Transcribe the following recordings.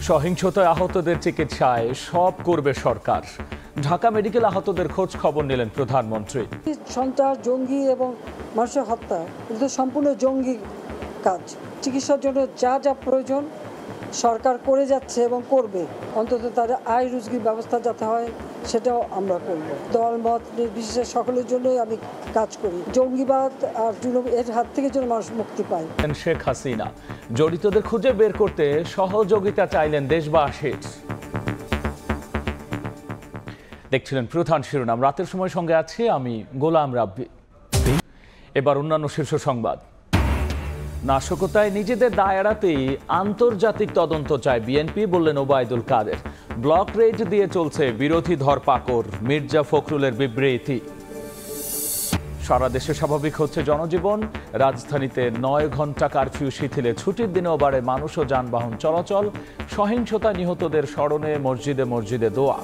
সহিংসতায় আহতদের চিকিৎসায় সব করবে সরকার। ঢাকা মেডিকেল আহতদের খোঁজ খবর নিলেন প্রধানমন্ত্রী। সন্ত্রাস, জঙ্গি এবং মানুষের হত্যা কিন্তু সম্পূর্ণ জঙ্গি কাজ। চিকিৎসার জন্য যা যা প্রয়োজন সরকার করে যাচ্ছে এবং করবে। অন্তত তাদের আয় রুজির ব্যবস্থা যাতে হয় সেটাও আমরা করব। দল মত নির্বিশেষে সকলের জন্যই আমি কাজ করি। জঙ্গিবাদ আর এর হাত থেকে যেন মানুষ মুক্তি পায়। শেখ হাসিনা জড়িতদের খুঁজে বের করতে সহযোগিতা চাইলেন দেশবাসীর। দেখছিলেন প্রধান শিরোনাম। রাতের সময় সঙ্গে আছি আমি গোলাম রাব্বি। এবার অন্যান্য শীর্ষ সংবাদ। নাশকতায় নিজেদের দায় এড়াতেই আন্তর্জাতিক তদন্ত চায় বিএনপি, বললেন ওবায়দুল কাদের। ব্লক রেড দিয়ে চলছে বিরোধী ধরপাকড়, মির্জা ফখরুলের বিবৃতি। সারা দেশে স্বাভাবিক হচ্ছে জনজীবন। রাজধানীতে 9 ঘন্টা কারফিউ শিথিলে ছুটির দিনেও বাড়ে মানুষ ও যানবাহন চলাচল। সহিংসতায় নিহতদের স্মরণে মসজিদে মসজিদে দোয়া।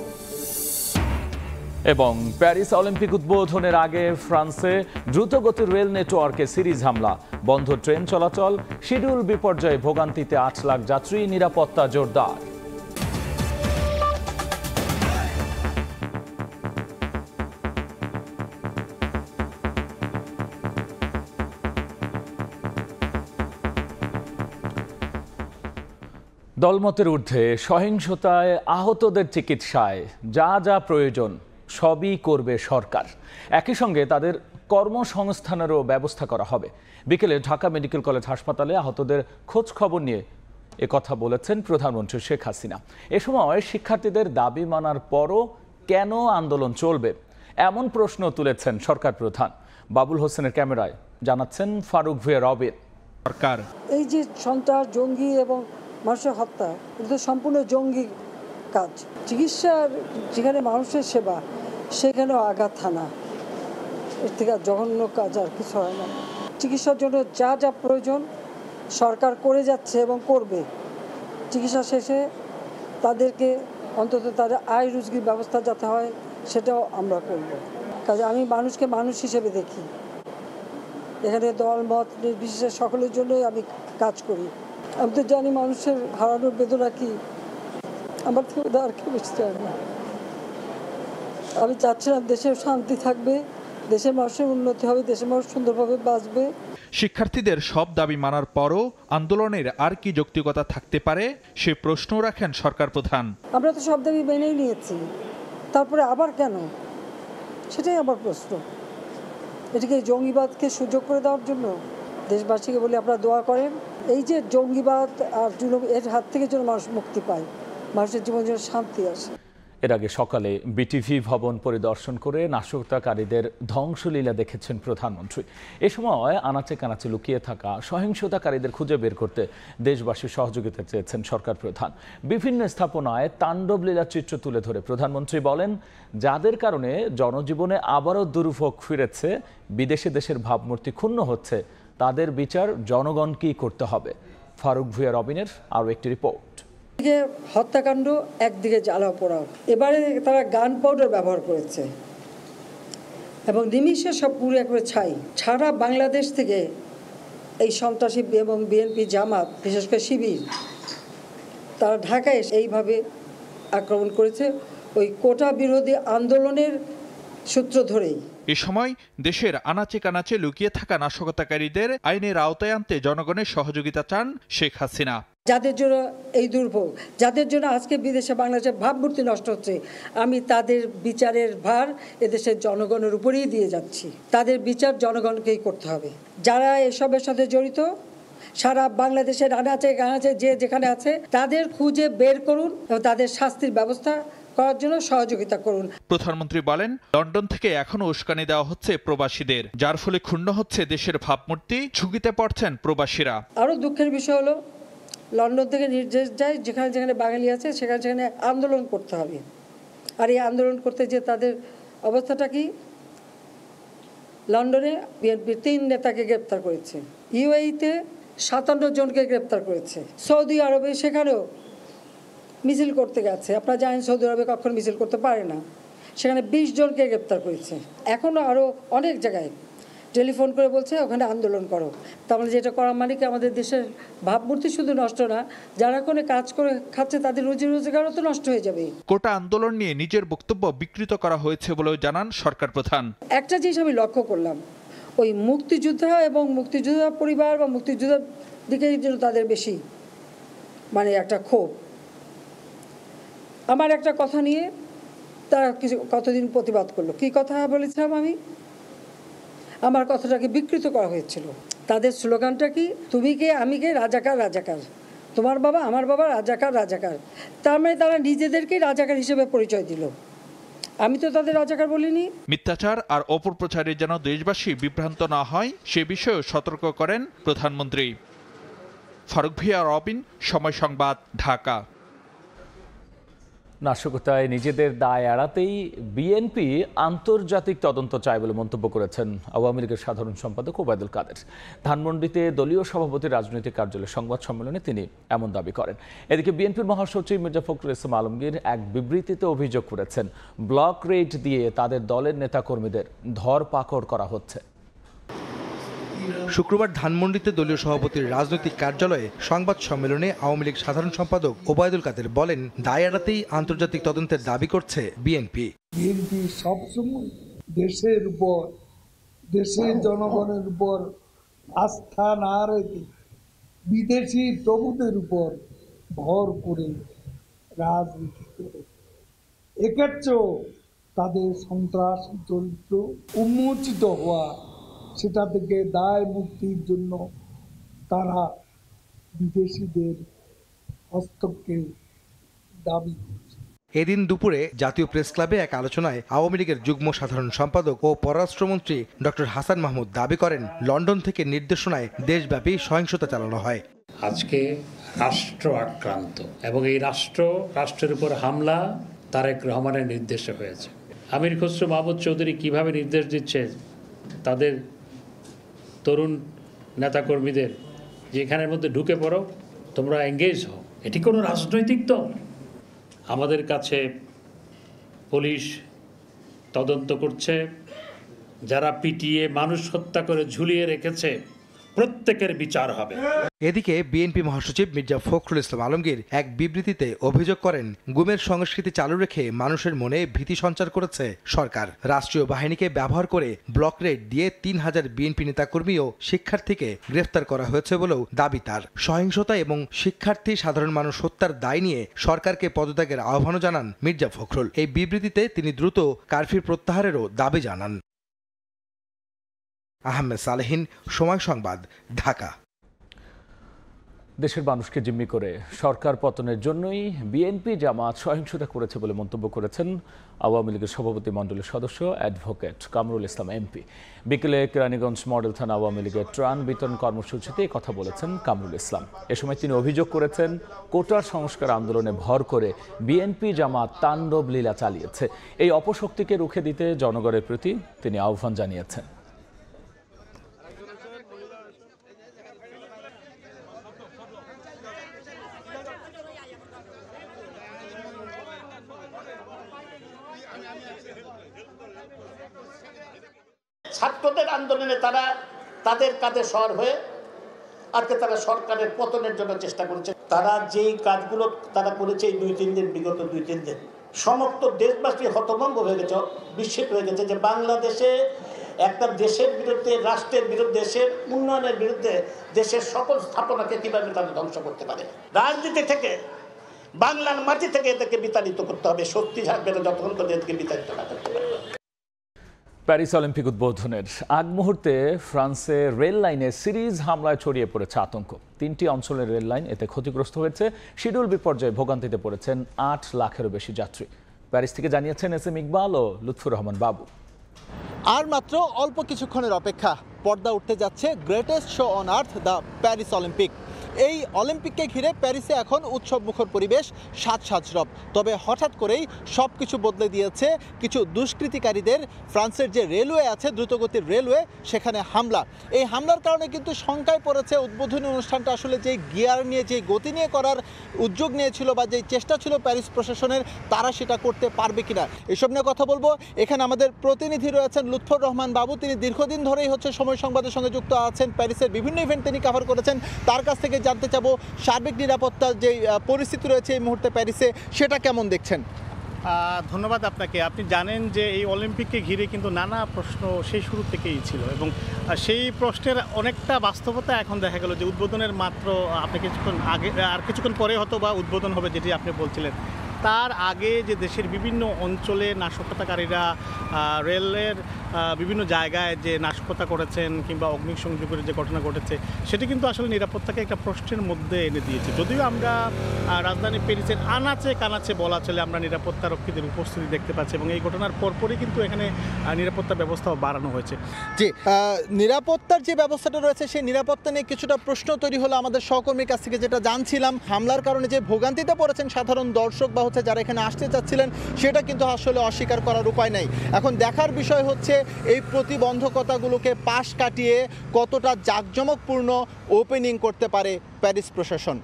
এবং প্যারিস অলিম্পিক উদ্বোধনের আগে ফ্রান্সে দ্রুতগতির রেল নেটওয়ার্কে সিরিজ হামলা, বন্ধ ট্রেন চলাচল, শিডিউল বিপর্যয়ে ভোগান্তিতে 8 লাখ যাত্রী, নিরাপত্তা জোরদার। দলমতের ঊর্ধ্বে সহিংসতায় আহতদের চিকিৎসায় যা যা প্রয়োজন সবই করবে সরকার। একই সঙ্গে তাদের কর্মসংস্থানেরও ব্যবস্থা করা হবে। বিকেলে ঢাকা মেডিকেল কলেজ হাসপাতালে আহতদের খোঁজ খবর নিয়ে একথা বলেছেন প্রধানমন্ত্রী শেখ হাসিনা। এ সময় শিক্ষার্থীদের দাবি মানার পরও কেন আন্দোলন চলবে এমন প্রশ্ন তুলেছেন সরকার প্রধান। বাবুল হোসেনের ক্যামেরায় জানাচ্ছেন ফারুক ভুঁইয়া রবিন। সরকার এই যে সন্ত্রাস, জঙ্গি এবং মানুষের হত্যা কিন্তু সম্পূর্ণ জঙ্গি কাজ। চিকিৎসার যেখানে মানুষের সেবা সেখানেও আঘাত হানা, এর থেকে জঘন্য কাজ আর কিছু হয় না। চিকিৎসার জন্য যা যা প্রয়োজন সরকার করে যাচ্ছে এবং করবে। চিকিৎসা শেষে তাদেরকে অন্তত তাদের আয় রুজির ব্যবস্থা যাতে হয় সেটাও আমরা করব। কাজে আমি মানুষকে মানুষ হিসেবে দেখি। এখানে দল মত নির্বিশেষে সকলের জন্যই আমি কাজ করি। আমি তো জানি মানুষের হারানোর বেদনা কি, আমার থেকে আর কেউ বেশি চায় না। আমি চাচ্ছিলাম দেশের শান্তি থাকবে, দেশের মানুষের উন্নতি হবে, দেশের মানুষ সুন্দরভাবে বাঁচবে। শিক্ষার্থীদের সব দাবি মানার পরও আন্দোলনের আর কি যৌক্তিকতা থাকতে পারে সে প্রশ্ন রাখেন সরকার প্রধান। আমরা তো সব দাবি মেনেই নিয়েছি, তারপরে আবার কেন, সেটাই আমার প্রশ্ন। এটাকে জঙ্গিবাদকে সুযোগ করে দেওয়ার জন্য? দেশবাসীকে বলে আপনারা দোয়া করেন এই যে জঙ্গিবাদ আর এর হাত থেকে যেন মানুষ মুক্তি পায়, মানুষের জীবন যেন শান্তি আসে। এর আগে সকালে বিটিভি ভবন পরিদর্শন করে নাশকতাকারীদের ধ্বংসলীলা দেখেছেন প্রধানমন্ত্রী। এ সময় আনাচে কানাচে লুকিয়ে থাকা সহিংসতাকারীদের খুঁজে বের করতে দেশবাসীর সহযোগিতা চেয়েছেন সরকার প্রধান। বিভিন্ন স্থাপনায় তাণ্ডব লীলার চিত্র তুলে ধরে প্রধানমন্ত্রী বলেন, যাদের কারণে জনজীবনে আবারও দুর্ভোগ ফিরেছে, বিদেশে দেশের ভাবমূর্তি ক্ষুণ্ণ হচ্ছে, তাদের বিচার জনগণকেই করতে হবে। ফারুক ভুঁইয়া রবিনের আরও একটি রিপোর্ট। একদিকে হত্যাকাণ্ড, একদিকে জ্বালাও পোড়াও। এবারে তারা গান পাউডার ব্যবহার করেছে এবং নিমিষে সব পুরো একবারে ছাই। সারা বাংলাদেশ থেকে এই সন্ত্রাসী এবং বিএনপি, জামাত, বিশেষ করে শিবির, তারা ঢাকায় এইভাবে আক্রমণ করেছে ওই কোটা বিরোধী আন্দোলনের সূত্র ধরেই। এ সময় দেশের আনাচে কানাচে লুকিয়ে থাকা নাশকতাকারীদের আইনের আওতায় আনতে জনগণের সহযোগিতা চান শেখ হাসিনা। যাদের জন্য এই দুর্ভোগ, যাদের জন্য আজকে বিদেশে বাংলাদেশের ভাবমূর্তি নষ্ট হচ্ছে, আমি তাদের বিচারের ভার এদেশের জনগণের উপরেই দিয়ে যাচ্ছি। তাদের বিচার জনগণকেই করতে হবে। যারা এসবের সাথে জড়িত সারা বাংলাদেশের আনাচে কানাচে যে যেখানে আছে তাদের খুঁজে বের করুন এবং তাদের শাস্তির ব্যবস্থা করার জন্য সহযোগিতা করুন। প্রধানমন্ত্রী বলেন, লন্ডন থেকে এখনো উস্কানি দেওয়া হচ্ছে প্রবাসীদের, যার ফলে ক্ষুণ্ণ হচ্ছে দেশের ভাবমূর্তি, ঝুঁকিতে পড়ছেন প্রবাসীরা। আরও দুঃখের বিষয় হলো লন্ডন থেকে নির্দেশ যায় যেখানে যেখানে বাঙালি আছে সেখানে সেখানে আন্দোলন করতে হবে। আর এই আন্দোলন করতে যে তাদের অবস্থাটা কি, লন্ডনে বিএনপির 3 নেতাকে গ্রেপ্তার করেছে, ইউএইতে 57 জনকে গ্রেপ্তার করেছে, সৌদি আরবে সেখানেও মিছিল করতে গেছে। আপনারা জানেন সৌদি আরবে কখনো মিছিল করতে পারে না, সেখানে 20 জনকে গ্রেপ্তার করেছে। এখনও আরও অনেক জায়গায় টেলিফোন করে বলছে ওখানে আন্দোলন করো। তাহলে যেটা করা মানে কি আমাদের দেশের ভাবমূর্তি শুধু নষ্ট না, যারা কোনো কাজ করে খাচ্ছে তাদের রুজি রোজগারও তো নষ্ট হয়ে যাবে। কোটা আন্দোলন নিয়ে নিজের বক্তব্য বিকৃত করা হয়েছে বলেও জানান সরকার প্রধান। একটা জিনিস আমি লক্ষ্য করলাম, ওই মুক্তিযোদ্ধা এবং মুক্তিযোদ্ধা পরিবার বা মুক্তিযোদ্ধার দিকে যেন তাদের বেশি মানে একটা ক্ষোভ। আমার একটা কথা নিয়ে তারা কিছু কতদিন প্রতিবাদ করলো। কি কথা বলেছিলাম আমি? আমার কথাটাকে বিকৃত করা হয়েছিল। তাদের স্লোগানটা কি? তুমি কে আমি কে, রাজাকার রাজাকার, তোমার বাবা আমার বাবা, রাজাকার রাজাকার। তার মানে তারা নিজেদেরকেই রাজাকার হিসেবে পরিচয় দিল। আমি তো তাদের রাজাকার বলিনি। মিথ্যাচার আর অপপ্রচারে যেন দেশবাসী বিভ্রান্ত না হয় সে বিষয়েও সতর্ক করেন প্রধানমন্ত্রী। ফারুক ভিয়া, রবিন, সময় সংবাদ, ঢাকা। নাশকতায় নিজেদের দায় এড়াতেই বিএনপি আন্তর্জাতিক তদন্ত চায় বলে মন্তব্য করেছেন আওয়ামী লীগের সাধারণ সম্পাদক ওবায়দুল কাদের। ধানমন্ডিতে দলীয় সভাপতির রাজনৈতিক কার্যালয়ের সংবাদ সম্মেলনে তিনি এমন দাবি করেন। এদিকে বিএনপির মহাসচিব মির্জা ফখরুল ইসলাম আলমগীর এক বিবৃতিতে অভিযোগ করেছেন, ব্লক রেড দিয়ে তাদের দলের নেতাকর্মীদের ধরপাকড় করা হচ্ছে। শুক্রবার ধানমন্ডিতে দলীয় সভাপতির রাজনৈতিক কার্যালয়ে সংবাদ সম্মেলনে আওয়ামী লীগ সাধারণ সম্পাদক ওবায়দুল কাদের বলেন, দায় এড়াতেই আন্তর্জাতিক তদন্তের দাবি করছে বিএনপি। বিএনপি সবসময় দেশের উপর, দেশের জনগণের উপর আস্থা না রেখে বিদেশি প্রভুদের উপর ভর করে রাজনীতি করে। এক্ষেত্রেও তাদের সন্ত্রাস চরিত্র উন্মোচিত হওয়া, সেটা থেকে দায় মুক্তির জন্য তারা বিদেশিদের হস্তক্ষেপ দাবি করছে। এদিন দুপুরে জাতীয় প্রেস ক্লাবে এক আলোচনায় আওয়ামী লীগের যুগ্ম সাধারণ সম্পাদক ও পররাষ্ট্রমন্ত্রী ডক্টর হাসান মাহমুদ দাবি করেন, লন্ডন থেকে নির্দেশনায় দেশব্যাপী সহিংসতা চালানো হয়। আজকে রাষ্ট্র আক্রান্ত এবং এই রাষ্ট্রের উপর হামলা তারেক রহমানের নির্দেশে হয়েছে। আমির খসরু মাহমুদ চৌধুরী কিভাবে নির্দেশ দিচ্ছে তাদের তরুণ নেতাকর্মীদের যে এখানের মধ্যে ঢুকে পড়ো, তোমরা এঙ্গেজ হও। এটি কোনো রাজনৈতিক দল? আমাদের কাছে পুলিশ তদন্ত করছে, যারা পিটিয়ে মানুষ হত্যা করে ঝুলিয়ে রেখেছে প্রত্যেকের বিচার হবে। এদিকে বিএনপি মহাসচিব মির্জা ফখরুল ইসলাম আলমগীর এক বিবৃতিতে অভিযোগ করেন, গুমের সংস্কৃতি চালু রেখে মানুষের মনে ভীতি সঞ্চার করেছে সরকার। রাষ্ট্রীয় বাহিনীকে ব্যবহার করে ব্লক রেড দিয়ে ৩,০০০ বিএনপি নেতাকর্মী ও শিক্ষার্থীকে গ্রেফতার করা হয়েছে বলেও দাবি তার। সহিংসতা এবং শিক্ষার্থী সাধারণ মানুষ হত্যার দায় নিয়ে সরকারকে পদত্যাগের আহ্বানও জানান মির্জা ফখরুল। এই বিবৃতিতে তিনি দ্রুত কারফিউ প্রত্যাহারেরও দাবি জানান। আহমেদ সালেহীন, সময় সংবাদ, ঢাকা। দেশের মানুষকে জিম্মি করে সরকার পতনের জন্যই বিএনপি জামাত সহিংসতা করেছে বলে মন্তব্য করেছেন আওয়ামী লীগের সভাপতি মণ্ডলীর সদস্য অ্যাডভোকেট কামরুল ইসলাম এমপি। বিকেলে কেরানীগঞ্জ মডেল থানা আওয়ামী লীগের ত্রাণ বিতরণ কর্মসূচিতে কথা বলেছেন কামরুল ইসলাম। এ সময় তিনি অভিযোগ করেছেন, কোটার সংস্কার আন্দোলনে ভর করে বিএনপি জামাত তাণ্ডব লীলা চালিয়েছে। এই অপশক্তিকে রুখে দিতে জনগণের প্রতি তিনি আহ্বান জানিয়েছেন। ছাত্রদের আন্দোলনে তারা তাদের কাঁধে সর হয়ে আজকে তারা সরকারের পতনের জন্য চেষ্টা করেছে। তারা যেই কাজগুলো তারা করেছে এই বিগত 2-3 দিন সমস্ত দেশবাসী হতভম্ব হয়ে গেছে, বিস্মিত হয়ে গেছে যে বাংলাদেশে একটা দেশের বিরুদ্ধে, রাষ্ট্রের বিরুদ্ধে, দেশের উন্নয়নের বিরুদ্ধে দেশের সকল স্থাপনাকে কিভাবে তারা ধ্বংস করতে পারে। রাজনীতি থেকে, বাংলার মাটি থেকে এদেরকে বিতাড়িত করতে হবে। শক্তি থাকবে না যতক্ষণ করে এদেরকে বিতাড়িত না করতে পারবে। প্যারিস অলিম্পিক উদ্বোধনের আগ মুহূর্তে ফ্রান্সে রেল লাইনে সিরিজ হামলায় ছড়িয়ে পড়েছে আতঙ্ক। 3টি অঞ্চলের রেল লাইন এতে ক্ষতিগ্রস্ত হয়েছে। শিডিউল বিপর্যয়ে ভোগান্তিতে পড়েছেন 8 লাখেরও বেশি যাত্রী। প্যারিস থেকে জানিয়েছেন এস এম ইকবাল ও লুৎফুর রহমান বাবু। আর মাত্র অল্প কিছুক্ষণের অপেক্ষা, পর্দা উঠতে যাচ্ছে greatest show on earth, the Paris Olympic. এই অলিম্পিককে ঘিরে প্যারিসে এখন উৎসবমুখর পরিবেশ, সাজরব। তবে হঠাৎ করেই সব কিছু বদলে দিয়েছে কিছু দুষ্কৃতিকারীদের ফ্রান্সের যে রেলওয়ে আছে, দ্রুতগতির রেলওয়ে, সেখানে হামলা। এই হামলার কারণে কিন্তু শঙ্কায় পড়েছে উদ্বোধনী অনুষ্ঠানটা আসলে যে গিয়ার নিয়ে, যে গতি নিয়ে করার উদ্যোগ নিয়েছিল বা যে চেষ্টা ছিল প্যারিস প্রশাসনের, তারা সেটা করতে পারবে কিনা এসব নিয়ে কথা বলবো। এখানে আমাদের প্রতিনিধি রয়েছেন লুৎফর রহমান বাবু। তিনি দীর্ঘদিন ধরেই সময় সংবাদের সঙ্গে যুক্ত আছেন, প্যারিসের বিভিন্ন ইভেন্ট তিনি কভার করেছেন। তার কাছ থেকে জানতে চাবো সার্বিক নিরাপত্তার যে পরিস্থিতি রয়েছে এই মুহূর্তে প্যারিসে, সেটা কেমন দেখছেন? ধন্যবাদ আপনাকে। আপনি জানেন যে এই অলিম্পিককে ঘিরে কিন্তু নানা প্রশ্ন সেই শুরু থেকেই ছিল, এবং সেই প্রশ্নের অনেকটা বাস্তবতা এখন দেখা গেল যে উদ্বোধনের মাত্র আপনি কিছুক্ষণ আগে, আর কিছুক্ষণ পরে হয়তো বা উদ্বোধন হবে যেটি আপনি বলছিলেন, তার আগে যে দেশের বিভিন্ন অঞ্চলে নাশকতাকারীরা রেলের বিভিন্ন জায়গায় যে নাশকতা করেছেন কিংবা অগ্নিসংযোগের যে ঘটনা ঘটেছে, সেটি কিন্তু আসলে নিরাপত্তাকে একটা প্রশ্নের মধ্যে এনে দিয়েছে। যদিও আমরা রাজধানী প্যারিসের আনাচে কানাচে বলা চলে আমরা নিরাপত্তা রক্ষীদের উপস্থিতি দেখতে পাচ্ছি, এবং এই ঘটনার পরপরই কিন্তু এখানে নিরাপত্তা ব্যবস্থাও বাড়ানো হয়েছে। জি, নিরাপত্তার যে ব্যবস্থাটা রয়েছে সেই নিরাপত্তা নিয়ে কিছুটা প্রশ্ন তৈরি হলো আমাদের সহকর্মীর কাছ থেকে, যেটা জানছিলাম হামলার কারণে যে ভোগান্তিতে পড়েছেন সাধারণ দর্শক বা যারা এখানে আসতে চাচ্ছিলেন, সেটা কিন্তু আসলে অস্বীকার করার উপায় নাই। এখন দেখার বিষয় হচ্ছে এই প্রতিবন্ধকতাগুলোকে পাশ কাটিয়ে কতটা জাঁকজমকপূর্ণ ওপেনিং করতে পারে প্যারিস প্রশাসন।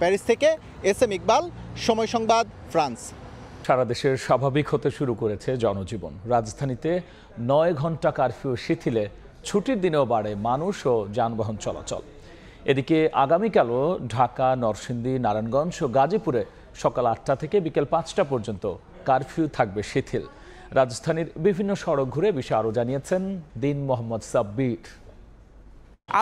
প্যারিস থেকে SM ইকবাল, সময় সংবাদ, ফ্রান্স। সারা দেশের স্বাভাবিক হতে শুরু করেছে জনজীবন। রাজধানীতে 9 ঘন্টা কারফিউ শিথিলে ছুটির দিনেও বাড়ে মানুষ ও যানবাহন চলাচল। এদিকে আগামীকালও ঢাকা, নরসিংদী, নারায়ণগঞ্জ ও গাজীপুরে সকাল 8টা থেকে বিকেল 5টা পর্যন্ত কারফিউ থাকবে শিথিল। রাজধানীর বিভিন্ন সড়ক ঘুরে বিষয়ে আরও জানিয়েছেন দিন মোহাম্মদ সাব্বির।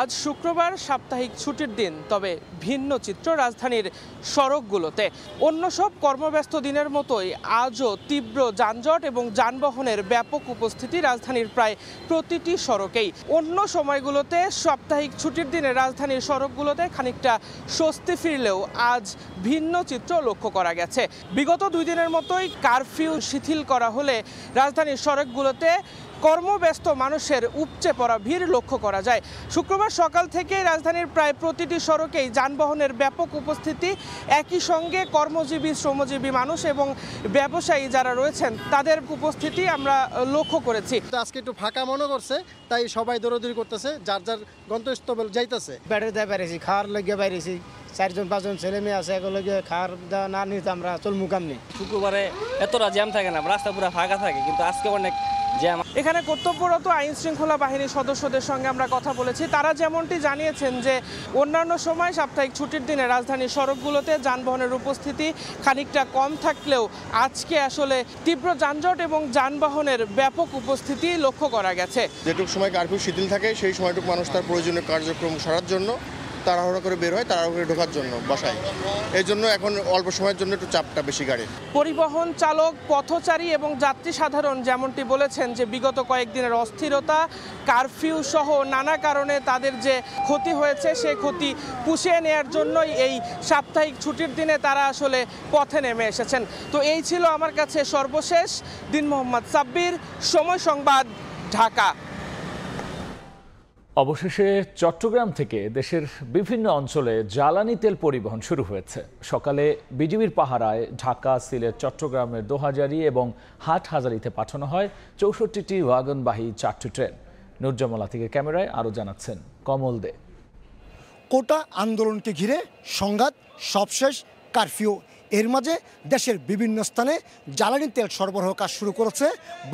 আজ শুক্রবার, সাপ্তাহিক ছুটির দিন, তবে ভিন্ন চিত্র রাজধানীর সড়কগুলোতে। অন্য সব কর্মব্যস্ত দিনের মতোই আজও তীব্র যানজট এবং যানবাহনের ব্যাপক উপস্থিতি রাজধানীর প্রায় প্রতিটি সড়কেই। অন্য সময়গুলোতে, সাপ্তাহিক ছুটির দিনে রাজধানীর সড়কগুলোতে খানিকটা স্বস্তি ফিরলেও আজ ভিন্ন চিত্র লক্ষ্য করা গেছে। বিগত 2 দিনের মতোই কারফিউ শিথিল করা হলে রাজধানীর সড়কগুলোতে কর্মব্যস্ত মানুষের উপচে পড়া ভিড় লক্ষ্য করা যায়। শুক্রবার সকাল থেকে রাজধানীর প্রায় প্রতিটি সড়কেই যানবাহনের ব্যাপক উপস্থিতি, একই সঙ্গে কর্মজীবী, শ্রমজীবী মানুষ এবং ব্যবসায়ী যারা রয়েছেন তাদের উপস্থিতি আমরা লক্ষ্য করেছি। আজকে একটু ফাঁকা মনে করছে, তাই সবাই দৌড়াদৌড়ি করতেছে, যার যার গন্তব্যস্থলে যাইতেছে। ব্যাটারি দেয় বাইরেছি, খাওয়ার লেগে বাইরেছি, 4-5জন ছেলে মেয়ে আছে, এগুলো খাওয়ার না নিতে আমরা চলমু কামনি। শুক্রবারে এতটা জ্যাম থাকে না, রাস্তা পুরো ফাঁকা থাকে, কিন্তু আজকে অনেক জ্যাম। এখানে কর্তব্যরত আইন শৃঙ্খলা বাহিনীর সদস্যদের সঙ্গে আমরা কথা বলেছি। তারা যেমনটি জানিয়েছেন যে অন্যান্য সময় সাপ্তাহিক ছুটির দিনে রাজধানীর সড়কগুলোতে যানবাহনের উপস্থিতি খানিকটা কম থাকলেও আজকে আসলে তীব্র যানজট এবং যানবাহনের ব্যাপক উপস্থিতি লক্ষ্য করা গেছে। যেটুকু সময় কারফিউ শিথিল থাকে সেই সময়টুকু মানুষ তার প্রয়োজনীয় কার্যক্রম সারার জন্য তাড়াহুড়া করে বের হয়, তাড়াহুড়া করে ঢোকার জন্য বাসায়। এই জন্য এখন অল্প সময়ের জন্য একটু চাপটা বেশি গাড়ির। পরিবহন চালক, পথচারী এবং যাত্রী সাধারণ যেমনটি বলেছেন যে বিগত কয়েকদিনের অস্থিরতা, কারফিউ সহ নানা কারণে তাদের যে ক্ষতি হয়েছে সেই ক্ষতি পুষিয়ে নেওয়ার জন্যই এই সাপ্তাহিক ছুটির দিনে তারা আসলে পথে নেমে এসেছেন। তো এই ছিল আমার কাছে সর্বশেষ। দিন মোহাম্মদ সাব্বির, সময় সংবাদ, ঢাকা। অবশেষে চট্টগ্রাম থেকে দেশের বিভিন্ন অঞ্চলে জ্বালানি তেল পরিবহন শুরু হয়েছে। সকালে বিজিবির পাহারায় ঢাকা, সিলেট, চট্টগ্রামের দোহাজারী এবং হাটহাজারীতে পাঠানো হয় 64টি ওয়াগনবাহী 4টি ট্রেন। নুরজামালা থেকে ক্যামেরায় আরও জানাচ্ছেন কমল দে। কোটা আন্দোলনকে ঘিরে সংঘাত, সবশেষ কারফিউ। এর মাঝে দেশের বিভিন্ন স্থানে জ্বালানি তেল সরবরাহ কাজ শুরু করেছে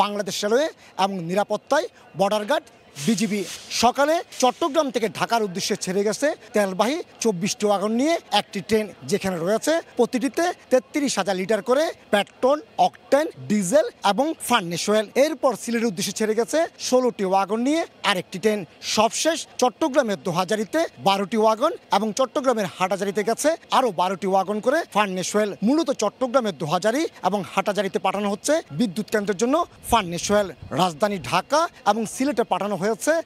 বাংলাদেশ রেলওয়ে এবং নিরাপত্তায় বর্ডার গার্ড, বিজিবি। সকালে চট্টগ্রাম থেকে ঢাকার উদ্দেশ্যে ছেড়ে গেছে তেলবাহী 24টি ওয়াগন নিয়ে একটি ট্রেন, যেখানে রয়েছে প্রতিটিতে 33,000 লিটার করে পেট্রোল, অকটেন, ডিজেল এবং ফার্নেস অয়েল। এরপর সিলেটের উদ্দেশ্যে ছেড়ে গেছে 16টি ওয়াগন নিয়ে আরেকটি ট্রেন। সবশেষ চট্টগ্রামের দোহাজারীতে 12টি ওয়াগন এবং চট্টগ্রামের হাটহাজারীতে গেছে আরও 12টি ওয়াগন করে ফার্নেস অয়েল। মূলত চট্টগ্রামের দোহাজারী এবং হাটহাজারীতে পাঠানো হচ্ছে বিদ্যুৎ কেন্দ্রের জন্য ফার্নেস অয়েল। রাজধানী ঢাকা এবং সিলেটে পাঠানো হয়েছে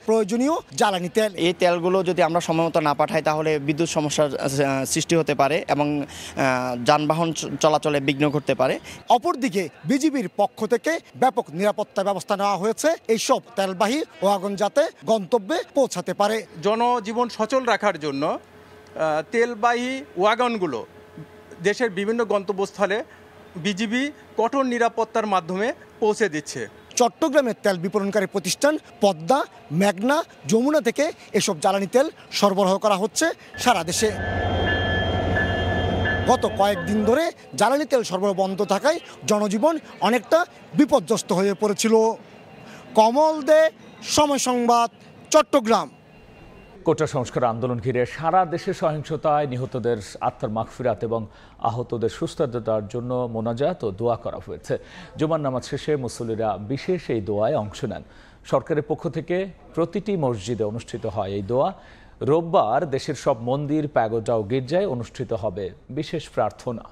প্রয়োজনীয় জ্বালানি তেল। এই তেলগুলো যদি আমরা সময়মতো না পাঠাই তাহলে বিদ্যুৎ সমস্যার সৃষ্টি হতে পারে এবং যানবাহন চলাচলে বিঘ্ন ঘটতে পারে। অপরদিকে বিজিবির পক্ষ থেকে ব্যাপক নিরাপত্তা ব্যবস্থা নেওয়া হয়েছে এইসব তেলবাহী ওয়াগন যাতে গন্তব্যে পৌঁছাতে পারে। জনজীবন সচল রাখার জন্য তেলবাহী ওয়াগনগুলো দেশের বিভিন্ন গন্তব্যস্থলে বিজিবি কঠোর নিরাপত্তার মাধ্যমে পৌঁছে দিচ্ছে। চট্টগ্রামের তেল বিপণনকারী প্রতিষ্ঠান পদ্মা, মেঘনা, যমুনা থেকে এসব জ্বালানি তেল সরবরাহ করা হচ্ছে সারা দেশে। গত কয়েকদিন ধরে জ্বালানি তেল সরবরাহ বন্ধ থাকায় জনজীবন অনেকটা বিপর্যস্ত হয়ে পড়েছিল। কমল দে, সময় সংবাদ, চট্টগ্রাম। কোটা সংস্কার আন্দোলন ঘিরে সারা দেশে সহিংসতায় নিহতদের আত্মার মাগফিরাত এবং আহতদের সুস্থতার জন্য মোনাজাত ও দোয়া করা হয়েছে। জুমার নামাজ শেষে মুসল্লিরা বিশেষ এই দোয়ায় অংশ নেন। সরকারের পক্ষ থেকে প্রতিটি মসজিদে অনুষ্ঠিত হয় এই দোয়া। রোববার দেশের সব মন্দির, প্যাগোডা ও গির্জায় অনুষ্ঠিত হবে বিশেষ প্রার্থনা।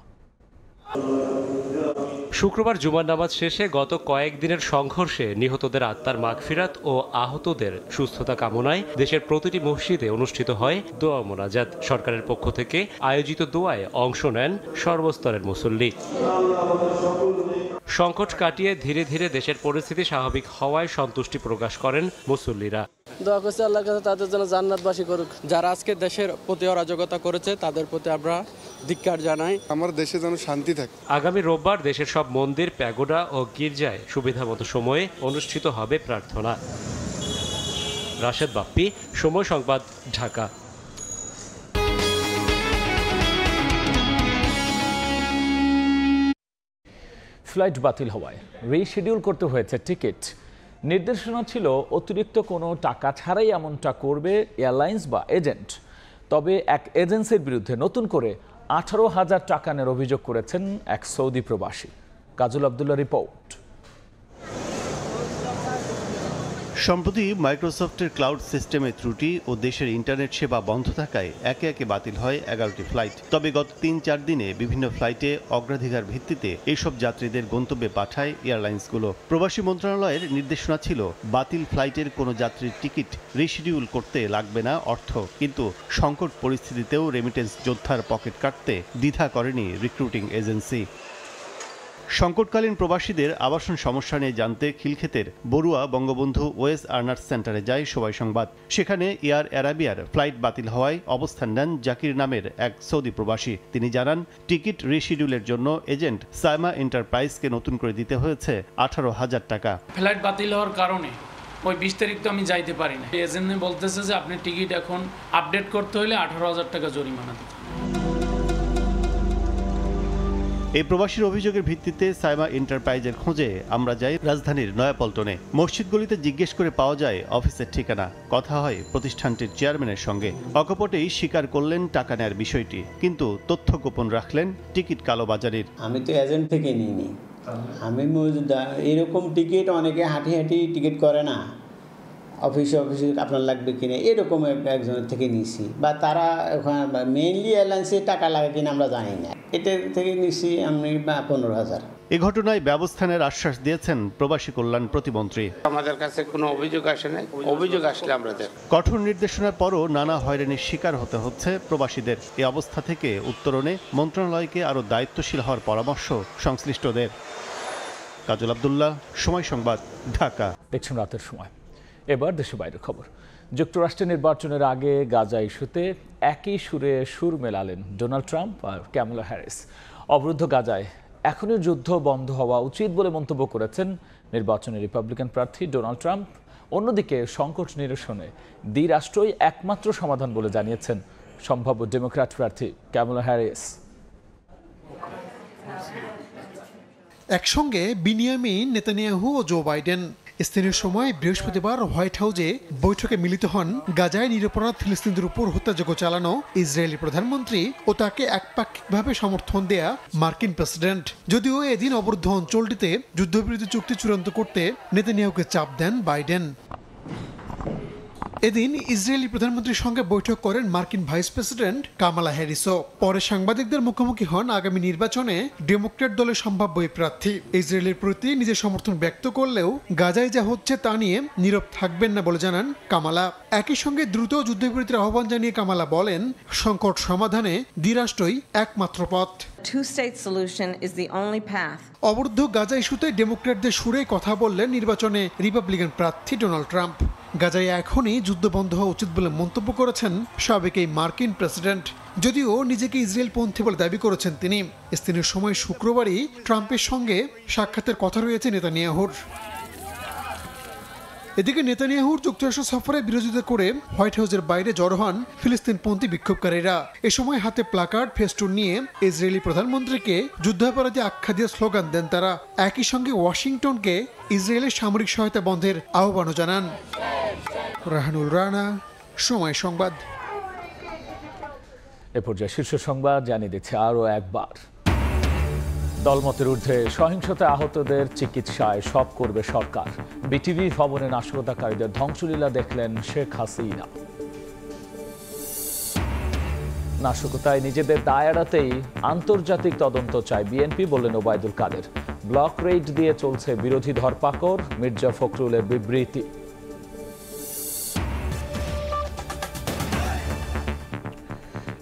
শুক্রবার জুমার নামাজ শেষে গত কয়েকদিনের সংঘর্ষে নিহতদের আত্মার মাগফিরাত ও আহতদের সুস্থতা কামনায় দেশের প্রতিটি মসজিদে অনুষ্ঠিত হয় দোয়া মোনাজাত। সরকারের পক্ষ থেকে আয়োজিত দোয়ায় অংশ নেন সর্বস্তরের মুসল্লি। সংকট কাটিয়ে ধীরে ধীরে দেশের পরিস্থিতি স্বাভাবিক হওয়ায় সন্তুষ্টি প্রকাশ করেন মুসল্লিরা। দোয়া করছি আল্লাহর কাছে তাদের জন্য জান্নাতবাসী করুক। যারা আজকে দেশের প্রতি অরাজকতা করেছে তাদের প্রতি আমরা ধিক্কার জানাই। আমার দেশে যেন শান্তি থাকে। আগামী রোববার দেশের সব মন্দির, প্যাগোডা ও গির্জায় সুবিধামতো সময়ে অনুষ্ঠিত হবে প্রার্থনা। রাশেদ বাপ্পি, সময় সংবাদ, ঢাকা। ফ্লাইট বাতিল হওয়ায় রিশিডিউল করতে হয়েছে টিকিট। নির্দেশনা ছিল অতিরিক্ত কোনো টাকা ছাড়াই এমনটা করবে এয়ারলাইন্স বা এজেন্ট। তবে এক এজেন্সির বিরুদ্ধে নতুন করে 18,000 টাকা নেওয়ার অভিযোগ করেছেন এক সৌদি প্রবাসী। কাজল আব্দুল্লাহ রিপোর্ট। সম্প্রতি মাইক্রোসফটের ক্লাউড সিস্টেমে ত্রুটি ও দেশের ইন্টারনেট সেবা বন্ধ থাকায় একে একে বাতিল হয় 11টি ফ্লাইট। তবে গত 3-4 দিনে বিভিন্ন ফ্লাইটে অগ্রাধিকার ভিত্তিতে এইসব যাত্রীদের গন্তব্যে পাঠায় এয়ারলাইন্সগুলো। প্রবাসী মন্ত্রণালয়ের নির্দেশনা ছিল বাতিল ফ্লাইটের কোনো যাত্রীর টিকিট রিশিডিউল করতে লাগবে না অর্থ। কিন্তু সংকট পরিস্থিতিতেও রেমিটেন্স যোদ্ধার পকেট কাটতে দ্বিধা করেনি রিক্রুটিং এজেন্সি। সংকটকালীন প্রবাসীদের আবাসন সমস্যা নিয়ে জানতে খিলক্ষেতের বড়ুয়া বঙ্গবন্ধু ওয়েস আর্নার্স সেন্টারে যায় সময় সংবাদ। সেখানে এয়ার অ্যারাবিয়ার ফ্লাইট বাতিল হওয়ায় অবস্থান নেন জাকির নামের এক সৌদি প্রবাসী। তিনি জানান, টিকিট রিশিডিউলের জন্য এজেন্ট সাইমা এন্টারপ্রাইজকে নতুন করে দিতে হয়েছে 18,000 টাকা। ফ্লাইট বাতিল হওয়ার কারণে ওই 20 তারিখ তো আমি যাইতে পারি না। এজেন্ট বলতেছে যে আপনি টিকিট এখন আপডেট করতে হলে 18,000 টাকা জরিমানা দিতে। এই প্রবাসীর অভিযোগের ভিত্তিতে সাইমা এন্টারপ্রাইজের খোঁজে আমরা যাই রাজধানীর নয়াপল্টনে। মসজিদগুলিতে জিজ্ঞেস করে পাওয়া যায় অফিসের ঠিকানা। কথা হয় প্রতিষ্ঠানটির চেয়ারম্যানের সঙ্গে। অকপটেই স্বীকার করলেন টাকা নেয়ার বিষয়টি, কিন্তু তথ্য গোপন রাখলেন টিকিট কালোবাজারির। আমি তো এজেন্ট থেকে নিইনি, আমি এরকম টিকিট অনেকে হাঁটি হাঁটি টিকিট করে না, অফিসে আপনার লাগবে কিনা এরকম একজনের থেকে নিছি, বা তারা ওখানে মেইনলি এয়ারলাইন্সে টাকা লাগে কিনা আমরা জানি না, এটা থেকে নিছি আমি 15,000। এ ঘটনায় ব্যবস্থা নেওয়ার আশ্বাস দিয়েছেন প্রবাসী কল্যাণ প্রতিমন্ত্রী। আমাদের কাছে কোনো অভিযোগ আসে নাই, অভিযোগ আসলে আমরা দেব। কঠোর নির্দেশনার পরও নানা হয়রানির শিকার হতে হচ্ছে প্রবাসীদের। এই অবস্থা থেকে উত্তরণে মন্ত্রণালয়কে আরও দায়িত্বশীল হওয়ার পরামর্শ সংশ্লিষ্টদের। কাজল আব্দুল্লাহ, সময় সংবাদ, ঢাকা। দেখছেন রাতের সময়। এবার দেশের বাইরের খবর। যুক্তরাষ্ট্রের নির্বাচনের আগে গাজা ইস্যুতে একই সুরে সুর মেলালেন ডোনাল্ড ট্রাম্প আর ক্যামালা হ্যারিস। অবরুদ্ধ গাজায় এখনই যুদ্ধ বন্ধ হওয়া উচিত বলে মন্তব্য করেছেন নির্বাচনে রিপাবলিকান প্রার্থী ডোনাল্ড ট্রাম্প। অন্যদিকে সংকট নিরসনে দ্বিরাষ্ট্রই একমাত্র সমাধান বলে জানিয়েছেন সম্ভাব্য ডেমোক্র্যাট প্রার্থী ক্যামালা হ্যারিস। একসঙ্গে বিনিয়ামিন নেতানিয়াহু ও জো বাইডেন স্থানীয় সময় বৃহস্পতিবার হোয়াইট হাউসে বৈঠকে মিলিত হন গাজায় নিরপরাধ ফিলিস্তিনিদের উপর হত্যাযজ্ঞ চালানো ইসরায়েলি প্রধানমন্ত্রী ও তাকে একপাক্ষিকভাবে সমর্থন দেয়া মার্কিন প্রেসিডেন্ট। যদিও এদিন অবরুদ্ধ অঞ্চলটিতে যুদ্ধবিরতি চুক্তি চূড়ান্ত করতে নেতানিয়াহুকে চাপ দেন বাইডেন। এদিন ইসরায়েলি প্রধানমন্ত্রীর সঙ্গে বৈঠক করেন মার্কিন ভাইস প্রেসিডেন্ট কামালা হ্যারিসও। পরে সাংবাদিকদের মুখোমুখি হন আগামী নির্বাচনে ডেমোক্র্যাট দলের সম্ভাব্য এই প্রার্থী। ইসরায়েলের প্রতি নিজের সমর্থন ব্যক্ত করলেও গাজায় যা হচ্ছে তা নিয়ে নীরব থাকবেন না বলে জানান কামালা। একই সঙ্গে দ্রুত যুদ্ধবিরতির আহ্বান জানিয়ে কামালা বলেন, সংকট সমাধানে দ্বিরাষ্ট্রই একমাত্র পথ। Two-state solution is the only path. অবরুদ্ধ গাজা ইস্যুতে ডেমোক্র্যাটদের সুরে কথা বললেন নির্বাচনে রিপাবলিকান প্রার্থী ডোনাল্ড ট্রাম্প। গাজায় এখনই যুদ্ধ বন্ধ হওয়া উচিত বলে মন্তব্য করেছেন সাবেক এই মার্কিন প্রেসিডেন্ট। যদিও নিজেকে ইসরায়েলপন্থী বলে দাবি করেছেন তিনি। স্থানীয় সময় শুক্রবারই ট্রাম্পের সঙ্গে সাক্ষাতের কথা রয়েছে নেতানিয়াহুর। এদিকে নেতানিয়াহুর যুক্তরাষ্ট্র সফরে বিরোধিতা করে হোয়াইট হাউসের বাইরে জড়ো হন ফিলিস্তিনপন্থী বিক্ষোভকারীরা। এ সময় হাতে প্লাকার্ড, ফেস্টুন নিয়ে ইসরায়েলি প্রধানমন্ত্রীকে যুদ্ধাপরাধী আখ্যা দিয়ে স্লোগান দেন তারা। একই সঙ্গে ওয়াশিংটনকে ইসরায়েলের সামরিক সহায়তা বন্ধের আহ্বানও জানান। রাহানুল রানা, সময় সংবাদ। এ পর্যায়ে শীর্ষ সংবাদ জানিয়ে দিচ্ছে আরও একবার। দলমতের ঊর্ধ্বে সহিংসতায় আহতদের চিকিৎসায় সব করবে সরকার। বিটিভি ভবনে নাশকতাকারীদের ধ্বংসলীলা দেখলেন শেখ হাসিনা। নাশকতায় নিজেদের দায় এড়াতেই আন্তর্জাতিক তদন্ত চায় বিএনপি, বললেন ওবায়দুল কাদের। ব্লক রেইড দিয়ে চলছে বিরোধী ধরপাকড়, মির্জা ফখরুলের বিবৃতি।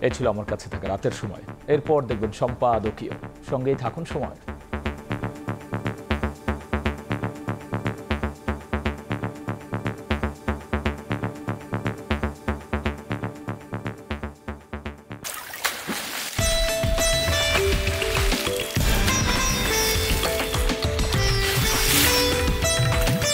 এ ছিল আমার কাছে থাকা রাতের সময়। এরপর দেখবেন সম্পাদকীয়। সঙ্গেই থাকুন সময়।